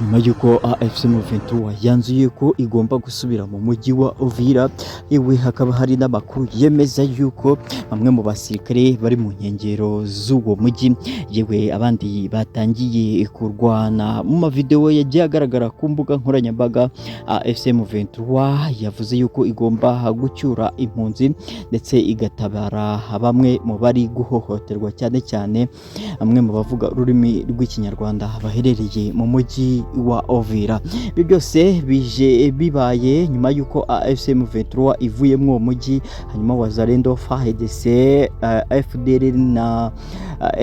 nyuma y'uko AFC M23 yanzuye ko igomba gusubira mu mujyi wa Uvira, yewe hakaba hari n'amakuru yemeza yuko bamwe mu basirikare bari mu nkengero z'uwo mujyi, yewe abandi batangiye kurwana. Mu mavideo yagiye agaragara ku mbuga nkoranyambaga, AFC M23 yavuze yuko igomba gucyura impunzi ndetse igatabara bamwe mu bari guhohoterwa, cyane cyane bamwe mu bavuga ururimi rw'ikinyarwanda baherereye mu mujyi wa Uvira. Ibyo byose bije bibaye nyuma y'uko AFC M23 ivuyemo uwo mujyi, hanyuma Wazalendo, FARDC, FDLR na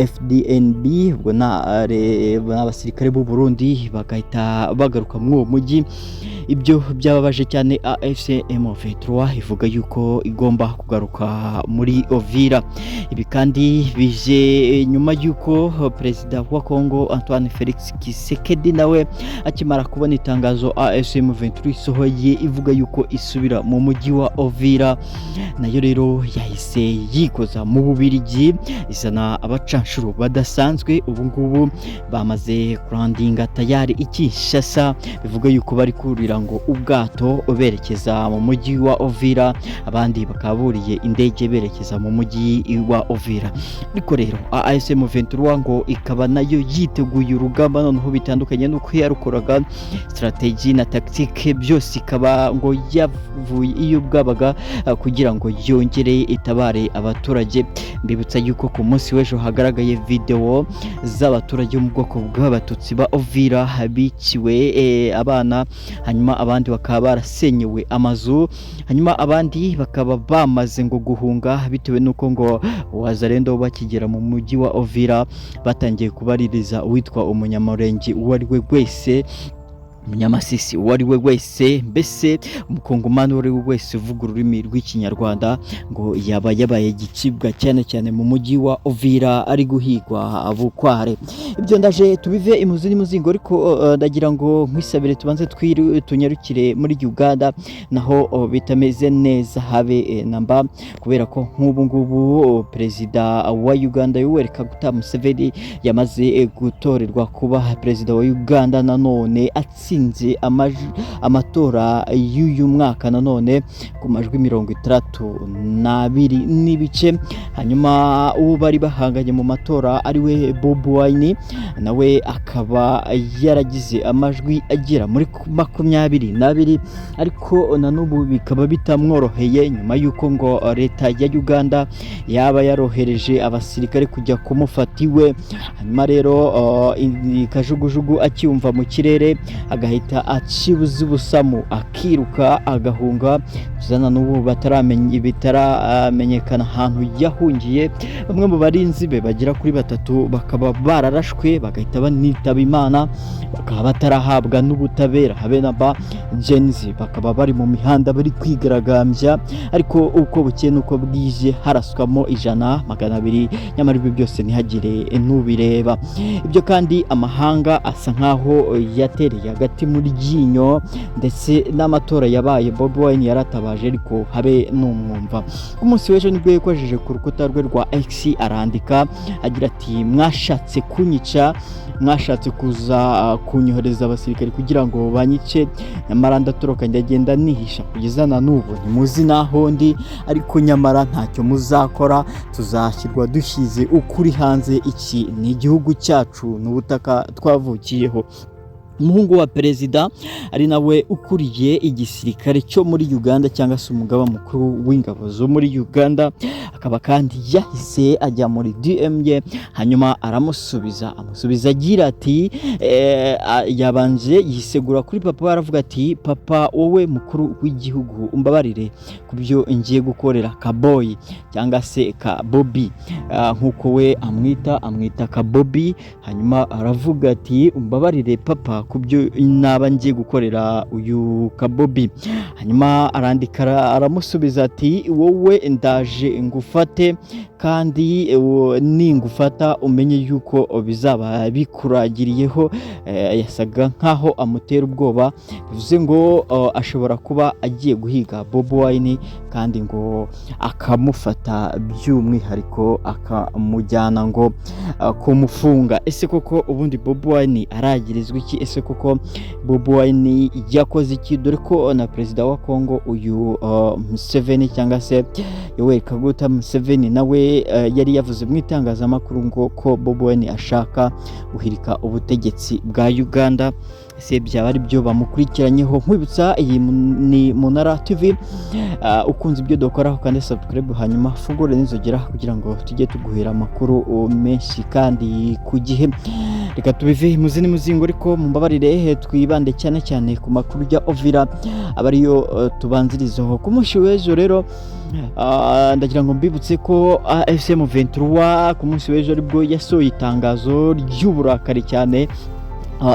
FDNB, ubwo n'abasirikare b'u Burundi bagahita bagaruka muri uwo mujyi. Ibyo byababaje cyane AFC M23, ivuga yuko igomba kugaruka muri Uvira. Ibi kandi bije nyuma y'uko Perezida wa Kongo Antoine Felix Tshisekedi nawe akimara kubona itangazo AFC M23 isohoye ivuga yuko isubira mu mujyi wa Uvira, nayo rero yahise yikoza mu Bubiligi izana abacanshuro badasanzwe. Ubu ngubu bamaze kurandinga tayari i Kinshasa, bivuga yuko bari kurira ngo ubwato berekeza mu mujyi wa Uvira, abandi bakaburiye indege berekeza mu mujyi wa Uvira. Ariko rero AFC M23 ngo ikaba nayo yiteguye urugamba noneho bitandukanye nuko yarukoraga, strategy na tactique byose ikaba ngo yavuye iyo bwabaga kugira ngo yongere itabare abaturage. Mbibutsa yuko ku munsi w'ejo hagaragaye video z'abaturage mu bwoko bw'abatutsi ba Uvira habiciwe abana, hanyuma abandi bakaba barasenyewe amazu, hanyuma abandi bakaba bamaze ngo guhunga bitewe nuko ngo Wazalendo bakigera mu mujyi wa Uvira batangiye kubaririza uwitwa umunyamurenge uwo ari we wese, Munyamasisi uwo ari we wese, mbese umukongomani uwo ari we wese uvuga ururimi rw'ikinyarwanda ngo yaba yabaye gicibwa cyane cyane mu mujyi wa Uvira ari guhigwa bukware. Ibyo ndaje tubive imuzi n'umuzingo, ariko ndagira ngo nkwisabire tubanze tunyarukire muri Uganda, naho bitameze neza habe namba, kubera ko nk'ubu ngubu Perezida wa Uganda Yoweri Kaguta Museveni yamaze gutorerwa kuba Perezida wa Uganda nanone atsinze amatora y'uyu mwaka nanone ku majwi 62 n'ibice. Hanyuma uwo bari bahanganye mu matora ari we Bobi Wine, nawe akaba yaragize amajwi agera muri 22, ariko na n'ubu bikaba bitamworoheye nyuma y'uko ngo leta ya Uganda yaba yarohereje abasirikare kujya kumufata iwe. Hanyuma rero kajugujugu acyumva mu kirere agahita acibuza ubusamu akiruka agahunga, zana n'ubu bitaramenyekana ahantu yahungiye. Bamwe mu barinzi be bagera kuri 3 bakaba bararashwe bagahita banitaba Imana, bakaba batarahabwa n'ubutabera habe naba. Genzi bakaba bari mu mihanda bari kwigaragambya, ariko uko bukeye nuko bwije haraswamo 100, 200, nyamara ibyo byose ntihagire n'ubireba. Ibyo kandi amahanga asa nkaho yatereye hagati muri ryinyo, ndetse n'amatora yabaye Bobi Wine yaratabaje ariko habe n'umwumva. Ku munsi w'ejo nibwo yakojeje ku rukuta rwe rwa X arandika agira ati, mwashatse kunyica, mwashatse kuza kunyohereza abasirikare kugira ngo banyice, nyamara ndatoroka ndagenda nihisha kugeza na n'ubu ntimuzi naho ndi, ariko nyamara ntacyo muzakora, tuzashyirwa dushyize ukuri hanze. Iki ni igihugu cyacu n'ubutaka twavukiyeho. Umuhungu wa perezida ari nawe ukuriye igisirikare cyo muri Uganda cyangwa se umugaba mukuru w'ingabo zo muri Uganda, akaba kandi yahise ajya muri DM ye, hanyuma amusubiza agira ati yabanje yisegura kuri papa, aravuga ati, papa wowe mukuru w'igihugu umbabarire kubyo ngiye gukorera Kaboyi cyangwa se ka Bobby, nkuko we amwita Kabobi. Hanyuma aravuga ati, umbabarire papa kubyo naba ngiye gukorera uyu Kabobi. Hanyuma arandika aramusubiza ati, wowe ndaje ngufate, kandi ningufata umenye yuko bizaba bikuragiriyeho. Yasaga nkaho amutera ubwoba, bivuze ngo ashobora kuba agiye guhiga Bobi Wine kandi ngo akamufata by'umwihariko akamujyana ngo kumufunga. Ese koko ubundi Bobi Wine aragirizwa iki? Ese ese kuko Bobi Wine yakoze iki, dore ko na perezida wa Kongo uyu Museveni cyangwa se Yoweri Kaguta Museveni nawe yari yavuze mu itangazamakuru ngo ko Bobi Wine ashaka guhirika ubutegetsi bwa Uganda. Ese byaba ari byo bamukurikiranyeho? Nkwibutsa iyi ni Munara TV, ukunze ibyo dukoraho kandi subscribe hanyuma fungure n'inzogera kugira ngo tujye tuguhera amakuru menshi kandi ku gihe. Reka tubive mu zindi muzingo, ariko mumbabarire twibande cyane cyane ku makuru ya Uvira abariyo tubanzirizaho ku munsi w'ejo. Rero ndagira ngo mbibutse ko AFC M23 ku munsi w'ejo aribwo yasohoye itangazo ry'uburakari cyane,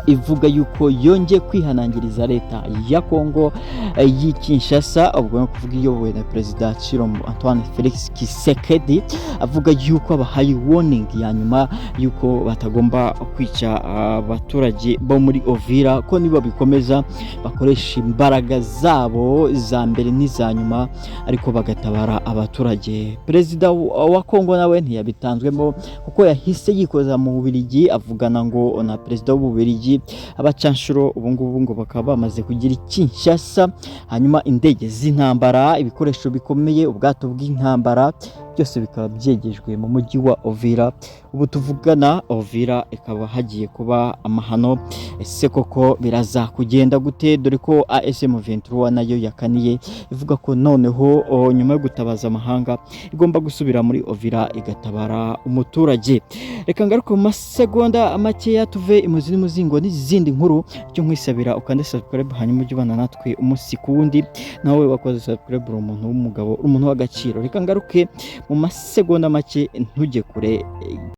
ivuga yuko yongeye kwihanangiriza leta ya Kongo y'Kinshasa, ubwo no kuvuga iyobowe na perezida Chilombo Antoine Felix Tshisekedi, avuga yuko abahaye warning ya nyuma yuko batagomba kwica abaturage bo muri Uvira, ko niba bikomeza bakoresha imbaraga zabo za mbere n'iza nyuma ariko bagatabara abaturage. Perezida wa Kongo nawe ntiyabitanzwemo kuko yahise yikoza mu Bubiligi, avugana ngo na perezida w'Ububiligi abacanshuro ubu ngubu ngo bakaba bamaze kugira Kinshasa, hanyuma indege z'intambara, ibikoresho bikomeye, ubwato bw'intambara byose bikaba byegejwe mu mujyi wa Uvira. Ubu tuvugana Uvira ikaba hagiye kuba amahano. Ese koko biraza kugenda gute, dore ko ASM 23 nayo yakaniye ivuga ko noneho nyuma yo gutabaza amahanga igomba gusubira muri Uvira igatabara umuturage. Reka ngaruka mu masegonda makeya tuve imuzini muzingo n'izindi nkuru, cyo nkwisabira ukande subscribe hanyuma ujye ubana natwe umunsi ku wundi. Nawe wakoze subscribe uri umuntu w'umugabo, umuntu w'agaciro. Reka ngaruke mu masegonda make ntujye kure.